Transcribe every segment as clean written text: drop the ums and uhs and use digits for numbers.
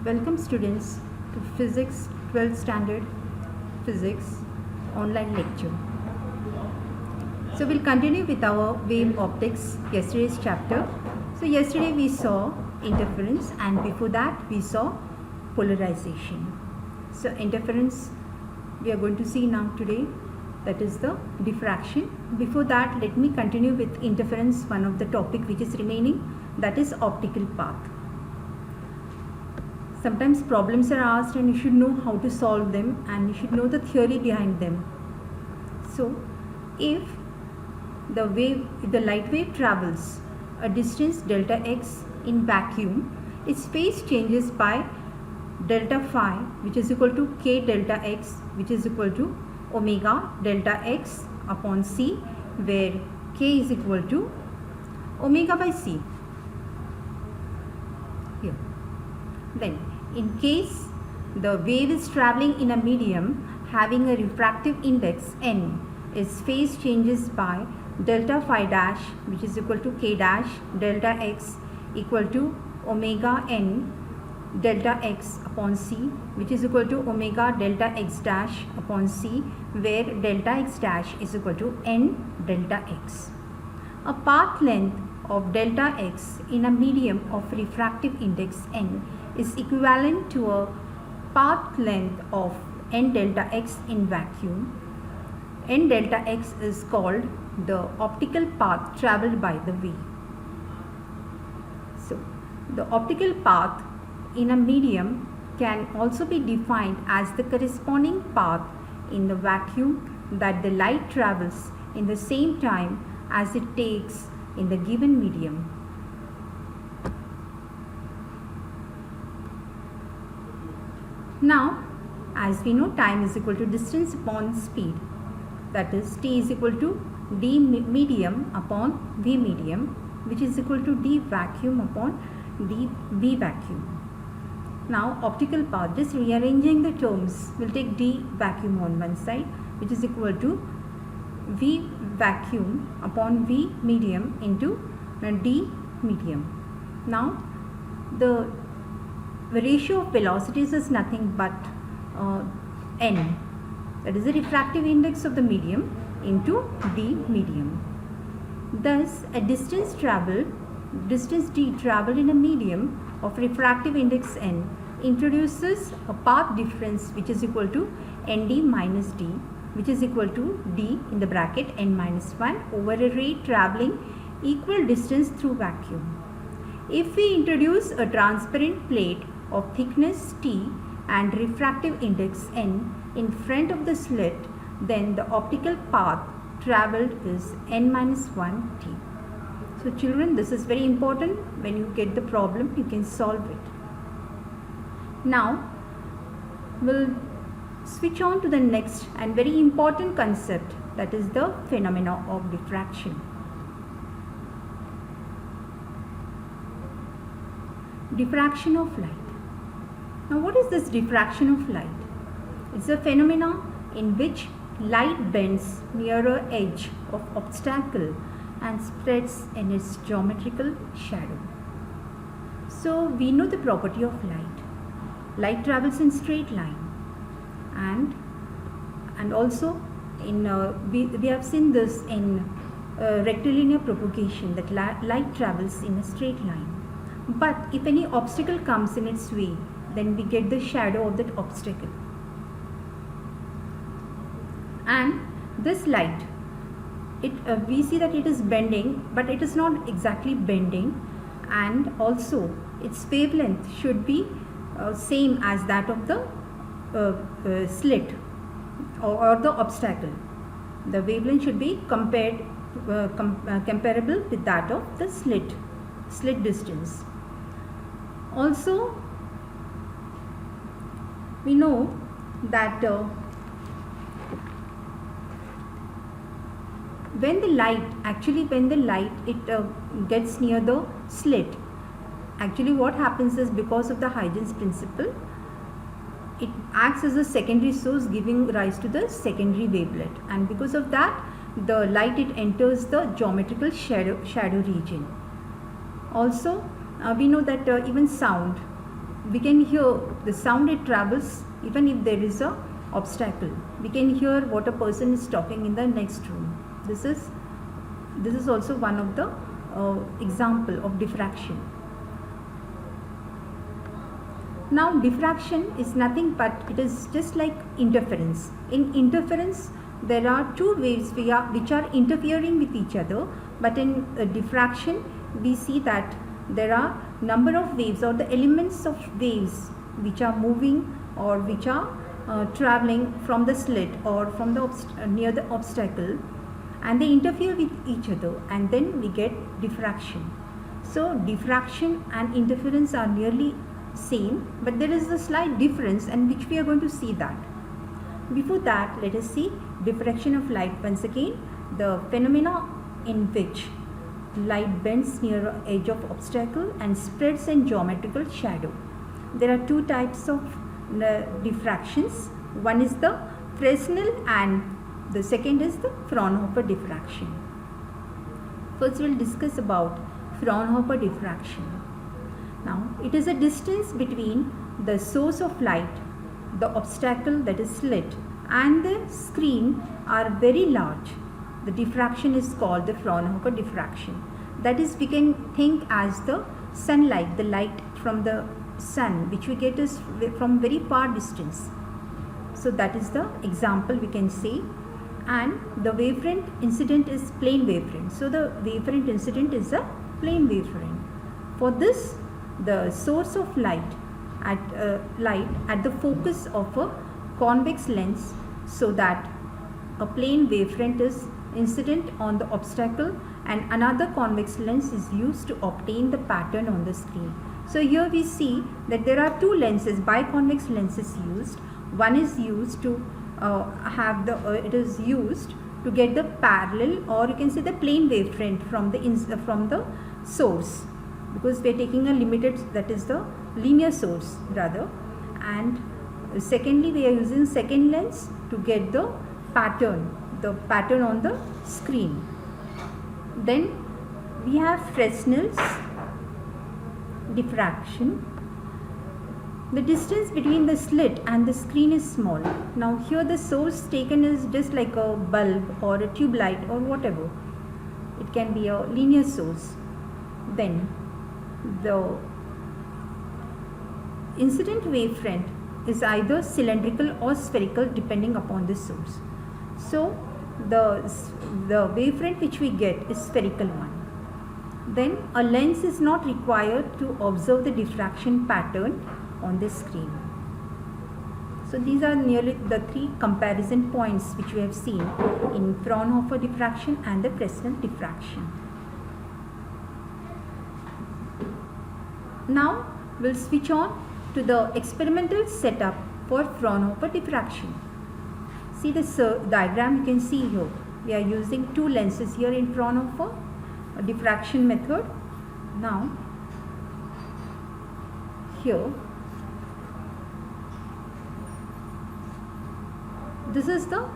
Welcome students to Physics 12th Standard Physics online lecture. So we'll continue with our wave optics yesterday's chapter. So yesterday we saw interference and before that we saw polarization. So interference we are going to see now today, that is the diffraction. Before that let me continue with interference, one of the topic which is remaining, that is optical path. Sometimes problems are asked and you should know how to solve them and you should know the theory behind them. So if the light wave travels a distance delta x in vacuum, its phase changes by delta phi, which is equal to k delta x, which is equal to omega delta x upon c, where k is equal to omega by c. Here. Then in case the wave is traveling in a medium having a refractive index n, its phase changes by delta phi dash, which is equal to k dash delta x equal to omega n delta x upon c, which is equal to omega delta x dash upon c, where delta x dash is equal to n delta x. A path length of delta x in a medium of refractive index n is equivalent to a path length of n delta x in vacuum. N delta x is called the optical path travelled by the wave. So the optical path in a medium can also be defined as the corresponding path in the vacuum that the light travels in the same time as it takes in the given medium. Now, as we know, time is equal to distance upon speed, that is t is equal to d medium upon v medium, which is equal to d vacuum upon d v vacuum. Now optical path, just rearranging the terms, will take d vacuum on one side, which is equal to v vacuum upon v medium into d medium. Now the ratio of velocities is nothing but n, that is the refractive index of the medium, into d medium. Thus a distance d travelled in a medium of refractive index n introduces a path difference which is equal to nd minus d, which is equal to d in the bracket n minus 1 over a ray travelling equal distance through vacuum. If we introduce a transparent plate of thickness t and refractive index n in front of the slit, then the optical path travelled is n minus 1 t. So children, this is very important. When you get the problem, you can solve it. Now we'll switch on to the next and very important concept, that is the phenomena of diffraction. Diffraction of light. Now what is this diffraction of light? It's a phenomena in which light bends nearer edge of obstacle and spreads in its geometrical shadow. So we know the property of light. Light travels in straight line, and also in we have seen this in rectilinear propagation, that light travels in a straight line. But if any obstacle comes in its way, then we get the shadow of that obstacle. And this light, we see that it is bending, but it is not exactly bending, and also its wavelength should be same as that of the slit or the obstacle. The wavelength should be comparable with that of the slit distance. Also, we know that when the light gets near the slit, actually what happens is, because of the Huygens principle, it acts as a secondary source, giving rise to the secondary wavelet, and because of that the light, it enters the geometrical shadow region. Also we know that even sound we can hear the sound it travels even if there is a obstacle. We can hear what a person is talking in the next room. This is also one of the example of diffraction. Now diffraction is nothing but it is just like interference. In interference there are two waves which are interfering with each other, but in diffraction we see that there are number of waves or the elements of waves which are moving or which are traveling from the slit or from the near the obstacle, and they interfere with each other, and then we get diffraction. So diffraction and interference are nearly same, but there is a slight difference, and which we are going to see that. Before that, let us see diffraction of light once again, the phenomena in which light bends near an edge of obstacle and spreads in geometrical shadow. There are two types of diffractions. One is the Fresnel and the second is the Fraunhofer diffraction. First we will discuss about Fraunhofer diffraction. Now it is a distance between the source of light, the obstacle that is slit, and the screen are very large. The diffraction is called the Fraunhofer diffraction. That is, we can think as the sunlight, the light from the sun which we get is from very far distance. So that is the example we can say. And the wavefront incident is plane wavefront. So the wavefront incident is a plane wavefront. For this, the source of light at the focus of a convex lens, so that a plane wavefront is incident on the obstacle and another convex lens is used to obtain the pattern on the screen. So here we see that there are two lenses, biconvex lenses used. One is used to it is used to get the parallel, or you can say the plane wavefront from the source, because we are taking a limited, that is the linear source rather. And secondly, we are using second lens to get the pattern on the screen. Then we have Fresnel's diffraction. The distance between the slit and the screen is small. Now here the source taken is just like a bulb or a tube light or whatever. It can be a linear source. Then the incident wavefront is either cylindrical or spherical depending upon the source. So the wavefront which we get is spherical one. Then a lens is not required to observe the diffraction pattern on the screen. So these are nearly the three comparison points which we have seen in Fraunhofer diffraction and the Fresnel diffraction. Now we'll switch on to the experimental setup for Fraunhofer diffraction. See this diagram you can see here. We are using two lenses here in Fraunhofer diffraction method. Now here this is the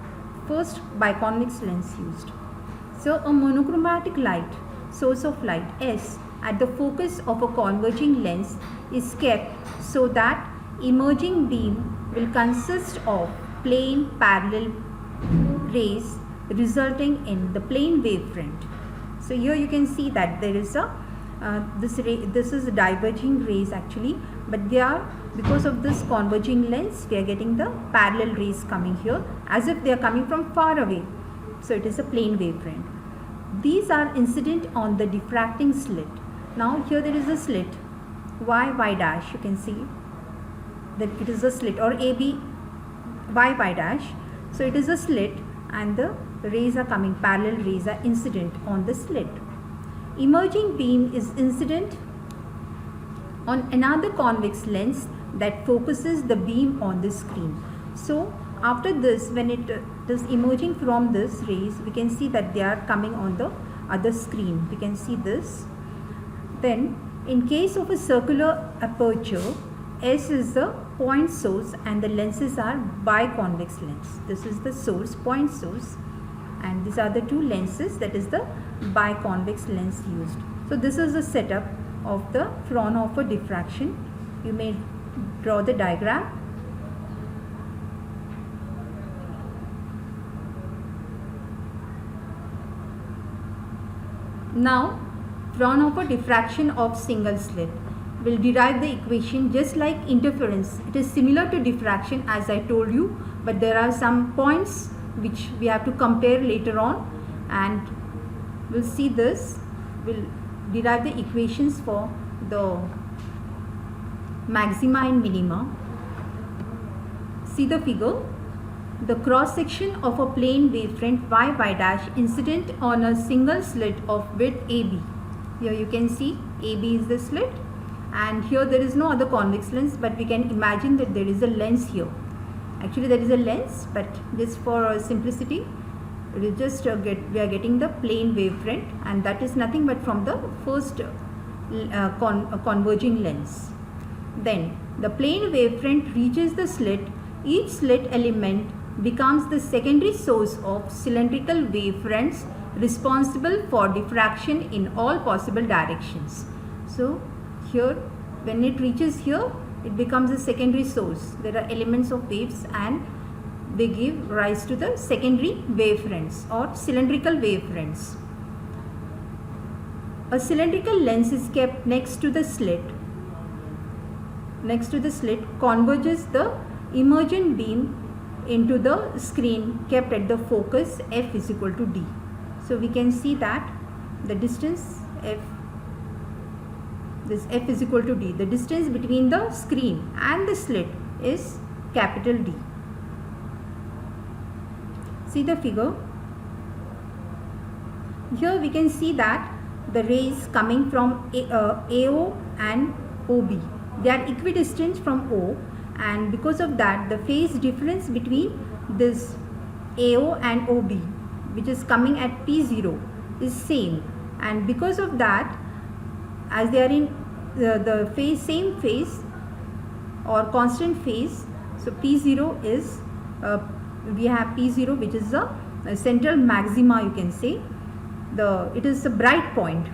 first biconvex lens used. So a monochromatic light, source of light S at the focus of a converging lens is kept so that emerging beam will consist of plane parallel rays resulting in the plane wavefront. So here you can see that there is a this is diverging rays actually, but they are, because of this converging lens, we are getting the parallel rays coming here as if they are coming from far away. So it is a plane wavefront. These are incident on the diffracting slit. Now here there is a slit y dash, you can see that it is a slit, or AB y dash. So it is a slit and the rays are coming, parallel rays are incident on the slit. Emerging beam is incident on another convex lens that focuses the beam on the screen. So after this, when it is emerging from this rays, we can see that they are coming on the other screen. We can see this. Then in case of a circular aperture, S is the point source and the lenses are biconvex lens. This is the source, point source, and these are the two lenses, that is the biconvex lens used. So this is the setup of the Fraunhofer diffraction. You may draw the diagram. Now, Fraunhofer diffraction of single slit. We'll derive the equation just like interference. It is similar to diffraction as I told you, but there are some points which we have to compare later on, and we'll see this. We'll derive the equations for the maxima and minima. See the figure. The cross section of a plane wavefront y dash incident on a single slit of width AB. Here you can see AB is the slit, and here there is no other convex lens, but we can imagine that there is a lens here. Actually there is a lens, but just for simplicity it is just we are getting the plane wavefront, and that is nothing but from the first converging lens. Then the plane wavefront reaches the slit. Each slit element becomes the secondary source of cylindrical wavefronts responsible for diffraction in all possible directions. So here when it reaches here, it becomes a secondary source. There are elements of waves and they give rise to the secondary wavefronts or cylindrical wavefronts. A cylindrical lens is kept next to the slit. Next to the slit converges the emergent beam into the screen kept at the focus f is equal to d. So we can see that the distance f, this f is equal to d. The distance between the screen and the slit is capital D. See the figure. Here we can see that the rays coming from AO and OB, they are equidistant from O, and because of that the phase difference between this AO and OB, which is coming at P0, is same, and because of that, as they are in the phase, same phase or constant phase, so P0 is we have P0, which is a central maxima, you can say. It is a bright point.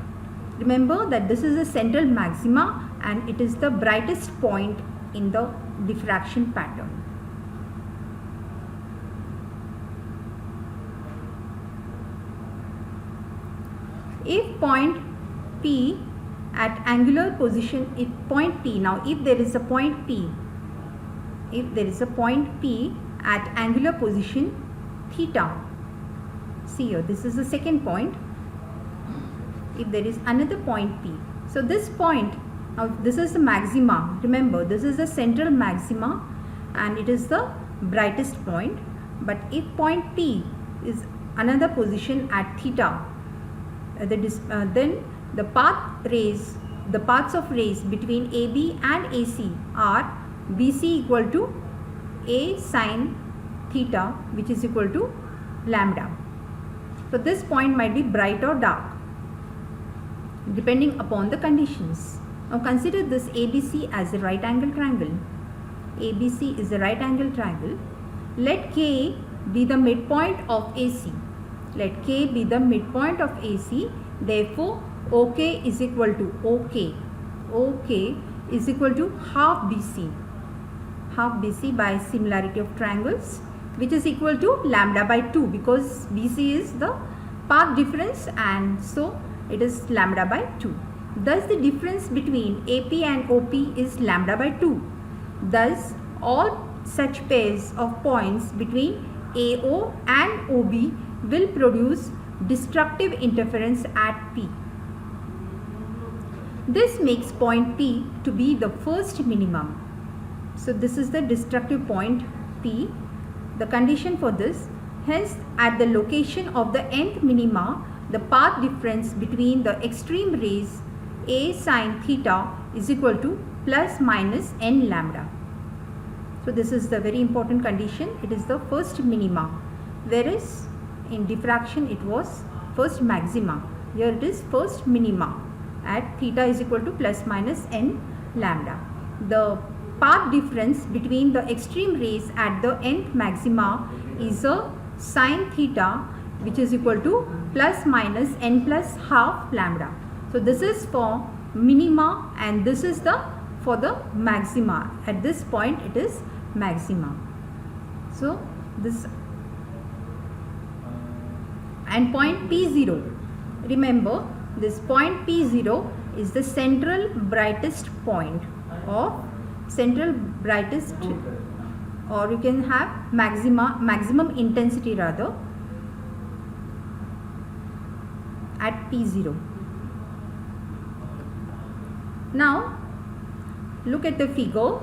Remember that this is a central maxima and it is the brightest point in the diffraction pattern. If point P at angular position, if point P, now if there is a point P, at angular position theta, see here, this is the second point. If there is another point P, so this point, now this is the maxima, remember this is the central maxima and it is the brightest point. But if point P is another position at theta, then the paths of rays between AB and AC are BC equal to A sine theta, which is equal to lambda. So this point might be bright or dark depending upon the conditions. Now consider this ABC as a right angle triangle. ABC is a right angle triangle. Let K be the midpoint of AC. Let K be the midpoint of AC. Therefore, OK is equal to OK is equal to half BC by similarity of triangles, which is equal to lambda by 2, because BC is the path difference and so it is lambda by 2. Thus the difference between AP and OP is lambda by 2. Thus all such pairs of points between AO and OB will produce destructive interference at P. This makes point P to be the first minimum. So this is the destructive point P. The condition for this, hence at the location of the nth minima, the path difference between the extreme rays A sine theta is equal to plus minus n lambda. So this is the very important condition. It is the first minima, whereas in diffraction it was first maxima. Here it is first minima at theta is equal to plus minus n lambda. The path difference between the extreme rays at the nth maxima is a sine theta, which is equal to plus minus n plus half lambda. So this is for minima and this is the for the maxima. At this point it is maxima. So this, and point P0, remember this point P0 is the central brightest point of or you can have maximum intensity rather at P0. Now look at the figure.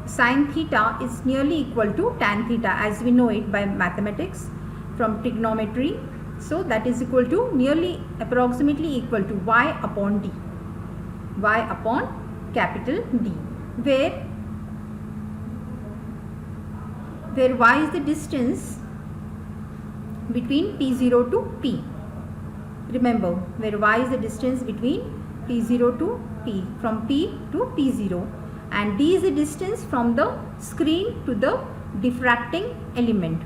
Sin theta is nearly equal to tan theta, as we know it by mathematics from trigonometry. So that is equal to nearly approximately equal to y upon d, y upon capital D, where y is the distance between P0 to P. Remember, where y is the distance between P0 to P, from P to P0, and D is the distance from the screen to the diffracting element.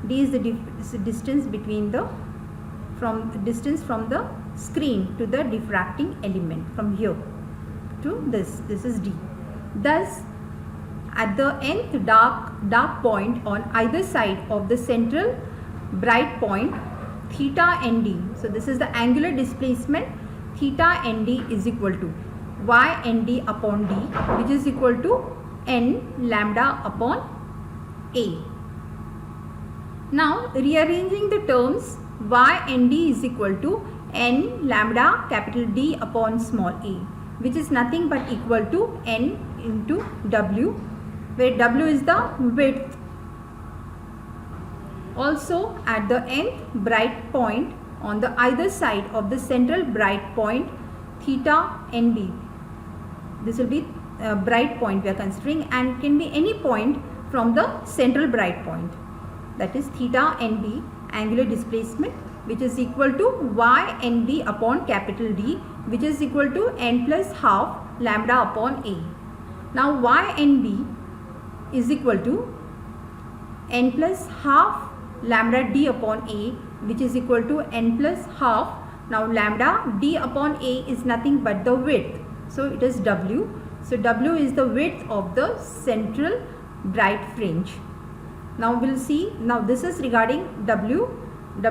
D is the distance between the from the screen to the diffracting element, from here to this is D. Thus at the nth dark point on either side of the central bright point, theta nd, so this is the angular displacement, theta nd is equal to y nd upon d, which is equal to n lambda upon a. Now rearranging the terms, y nd is equal to n lambda capital D upon small a, which is nothing but equal to n into w, where w is the width. Also at the nth bright point on the either side of the central bright point, theta nd, this will be a bright point we are considering, and can be any point from the central bright point, that is theta nd angular displacement, which is equal to y nd upon capital D, which is equal to n plus half lambda upon a. Now y nd is equal to n plus half lambda d upon a, which is equal to n plus half. Now lambda d upon a is nothing but the width, so it is w. So w is the width of the central bright fringe. Now we'll see, now this is regarding w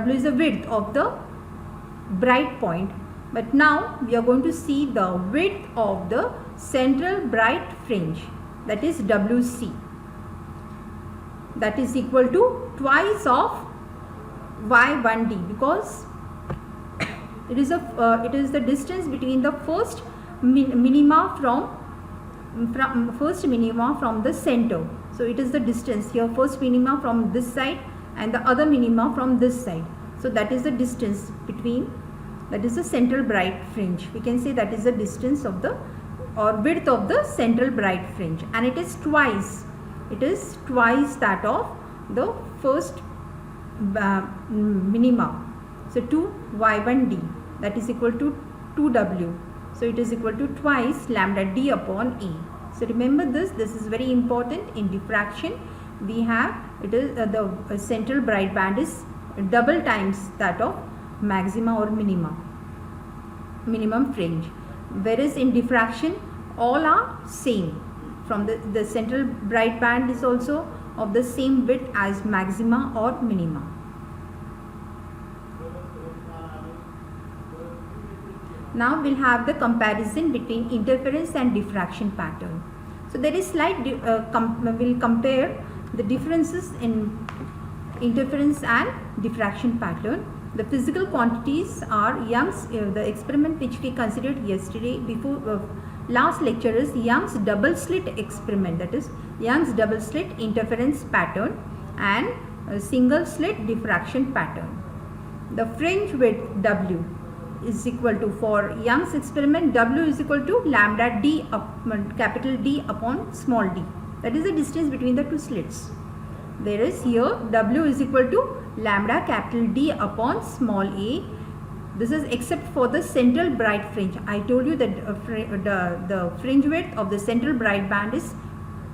is the width of the bright point, but now we are going to see the width of the central bright fringe, that is wc, that is equal to twice of y1d, because it is the distance between the first minima from the center. So it is the distance here, first minima from this side and the other minima from this side. So that is the distance between, that is the central bright fringe. We can say that is the distance of the or width of the central bright fringe, and it is twice that of the first minima. So 2y1d, that is equal to 2w. So it is equal to twice lambda d upon a. So remember this is very important. In diffraction we have, it is the central bright band is double times that of maxima or minimum fringe, whereas in diffraction all are same. From the central bright band is also of the same width as maxima or minima. Now we'll have the comparison between interference and diffraction pattern. So there is slight we'll compare the differences in interference and diffraction pattern. The physical quantities are Young's the experiment which we considered yesterday before last lecture is Young's double slit experiment, that is Young's double slit interference pattern and single slit diffraction pattern. The fringe width w is equal to, for Young's experiment, w is equal to lambda d capital D upon small d, that is the distance between the two slits. Whereas here w is equal to lambda capital D upon small a. This is except for the central bright fringe. I told you that the fringe width of the central bright band is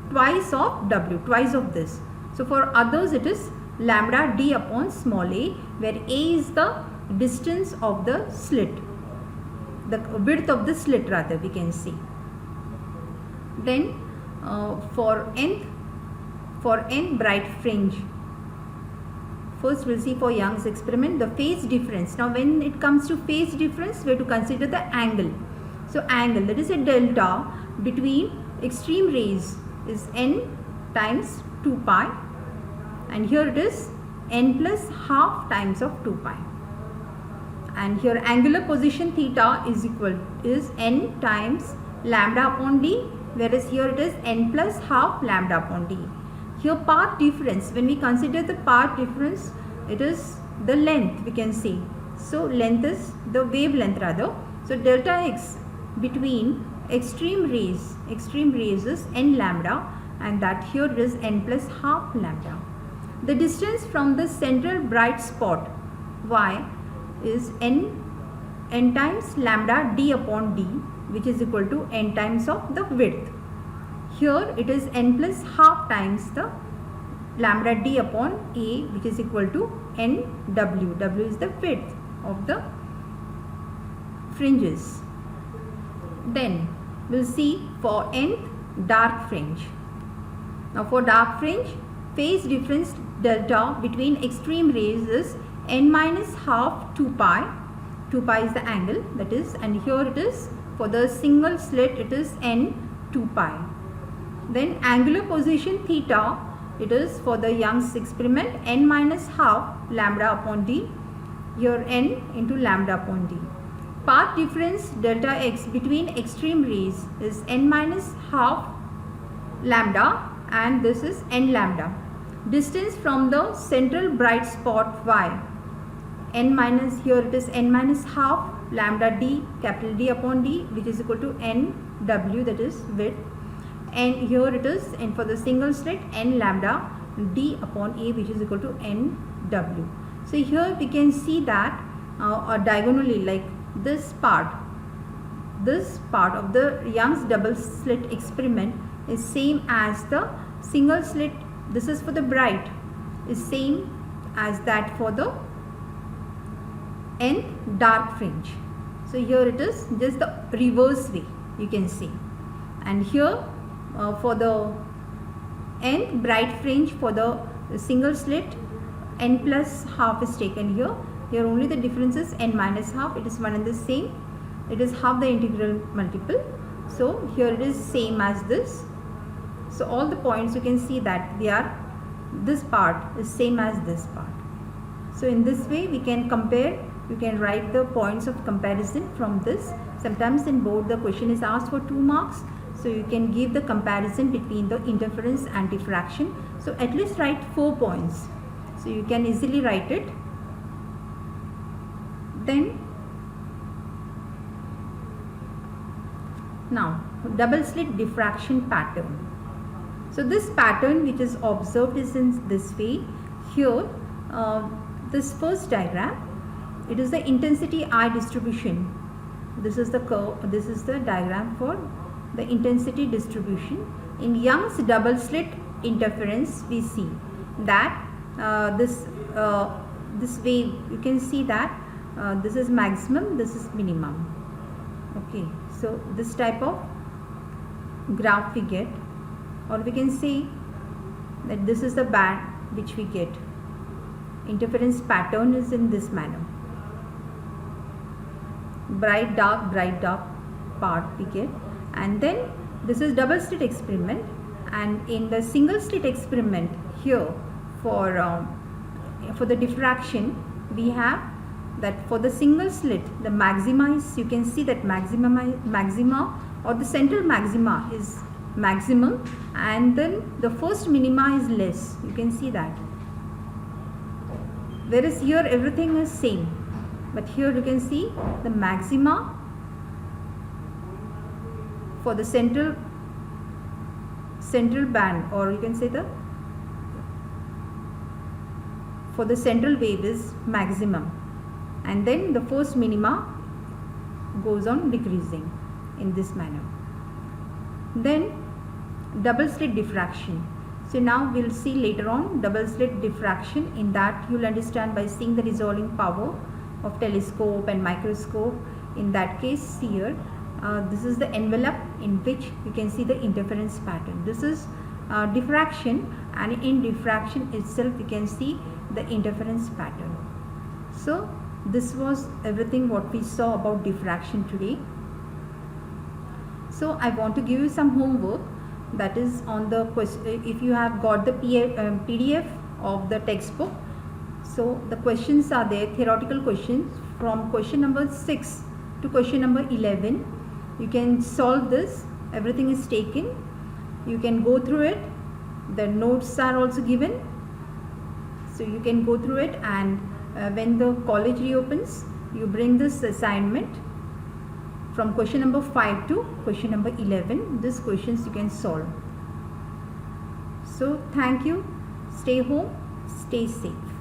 twice of w, twice of this. So for others it is lambda d upon small a, where a is the distance of the slit, the width of the slit rather we can see. Then for nth bright fringe, first we'll see for Young's experiment the phase difference. Now when it comes to phase difference, we have to consider the angle. So angle, that is a delta between extreme rays, is n times 2 pi, and here it is n plus half times of 2 pi, and here angular position theta is n times lambda upon d, whereas here it is n plus half lambda upon d. Here path difference, when we consider the path difference, it is the length, we can say. So length is the wavelength rather. So delta x between extreme rays is n lambda, and that here it is n plus half lambda. The distance from the central bright spot y is n times lambda d upon d, which is equal to n times of the width. Here it is n plus half times the lambda d upon a, which is equal to n w. W is the width of the fringes. Then we'll see for nth dark fringe. Now for dark fringe, phase difference delta between extreme rays is n minus half 2 pi. 2 pi is the angle, that is, and here it is for the single slit, it is n 2 pi. Then angular position theta, it is for the Young's experiment n minus half lambda upon d, here n into lambda upon d. Path difference delta x between extreme rays is n minus half lambda, and this is n lambda. Distance from the central bright spot y, n minus, here it is n minus half lambda d, capital D upon d, which is equal to n w, that is width, and here it is, and for the single slit, n lambda d upon a, which is equal to n w. So here we can see that diagonally, like this part of the Young's double slit experiment is same as the single slit. This is for the bright, is same as that for the nth dark fringe. So here it is just the reverse way, you can see. And here for the nth bright fringe, for the single slit, n plus half is taken here. Here only the difference is n minus half, it is one and the same. It is half the integral multiple. So here it is same as this. So all the points you can see that they are, this part is same as this part. So in this way we can compare, you can write the points of comparison from this. Sometimes in board the question is asked for 2 marks. So you can give the comparison between the interference and diffraction. So at least write 4 points. So you can easily write it. Then now double slit diffraction pattern. So this pattern which is observed is in this way. Here this first diagram, it is the intensity I distribution. This is the curve, this is the diagram for the intensity distribution. In Young's double slit interference, we see that this way you can see that this is maximum, this is minimum. Okay, so this type of graph we get, or we can say that this is the band which we get. Interference pattern is in this manner. Bright dark part we get, and then this is double slit experiment, and in the single slit experiment here for the diffraction we have that for the single slit the maxima is, you can see that maxima or the central maxima is maximum, and then the first minima is less, you can see that, whereas here everything is same, but here you can see the maxima for the central band, or you can say for the central wave is maximum, and then the first minima goes on decreasing in this manner. Then double slit diffraction. So now we'll see later on double slit diffraction. In that you'll understand by seeing the resolving power of telescope and microscope. In that case here this is the envelope in which you can see the interference pattern. This is diffraction, and in diffraction itself you can see the interference pattern. So this was everything what we saw about diffraction today. So I want to give you some homework, that is on the question. If you have got the PDF of the textbook, so the questions are there, theoretical questions from question number 6 to question number 11. You can solve this, everything is taken, you can go through it, the notes are also given, so you can go through it, and when the college reopens, you bring this assignment from question number 5 to question number 11. These questions you can solve. So thank you, stay home, stay safe.